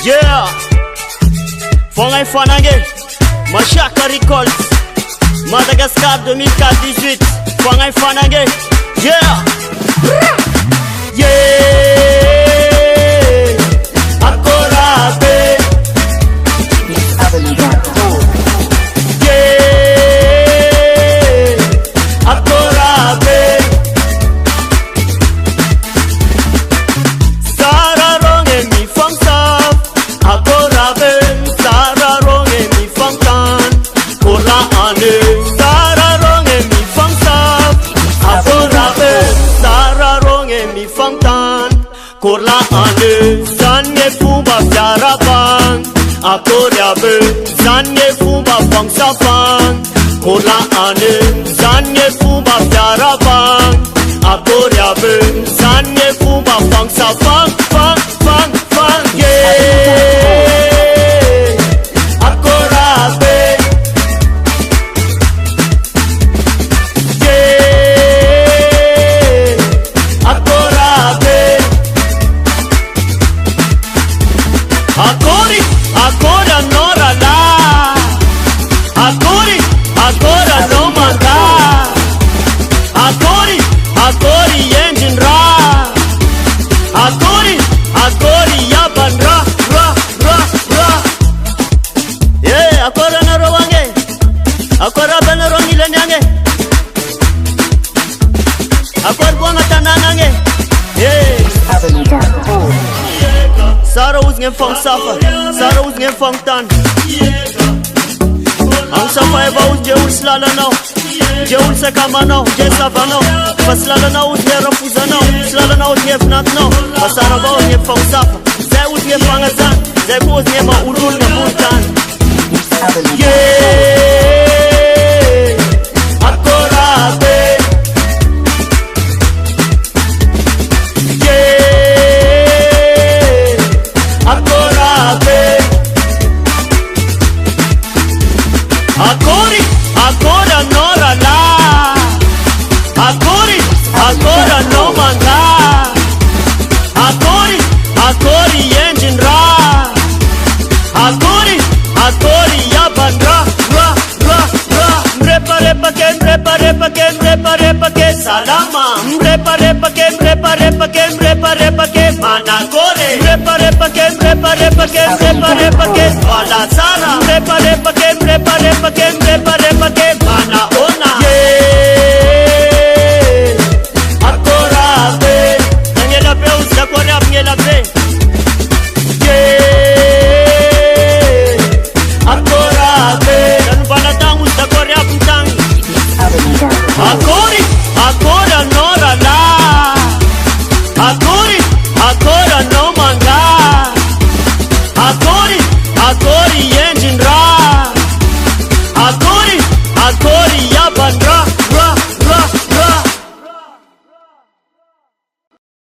Yeah, Fongai Fanange, Machaka Records, Madagascar 2018, Fongai Fanange, yeah, yeah, Akorabe, yeah, Akorabe, Sararong and me from South, Akorabe, Sararong and me from Town, Kola Ane, Sararong and me from South, Akorabe, Sararong and me from Town, Kola Ane, Sanye Fumba Sarabang, Akorabe, Sanye Fumba Fang Safang, Kola Ane, Sanye Fumba Sarabang, Akorabe, Sanye Fumba Fang Safang, Fang, Fang, Fang, yeah, Akorabe, yeah, Akorabe, Akori, Akora Nora La, Akori, Akora No Manga, Akori, Akori Engine Ra, Akori, Akori Yaban Ra, Ra, Ra, Ra. Yeah, Akora Naro Wange, Akora Benarongi Lenyange, Akor Buanga Tanange, yeah. Sara uzgen fang safa, Sara uzgen fang tan. Ang safa eba uz jeul slala nau, jeul sekama nau, je safa nau. Paslala nau uz nge rafuza nau, slala nau uz nge fnat nau. Pasara ba uz nge fang safa, ze uz nge fang azan, ze ku uz nge ma ulul nge multan. Yeah, Akorabe, yeah, Akorabe, Akori, Akora Nora La, Akori, Akora No Manga, Akori, Akori Engine Ra, Akori, Akori Yaban Ra, Ra, Ra, Ra. Mrepa repa ke, Salama. Mrepa repa ke, Manakore. Mrepa repa ke, Wala Sara. Mrepa ke,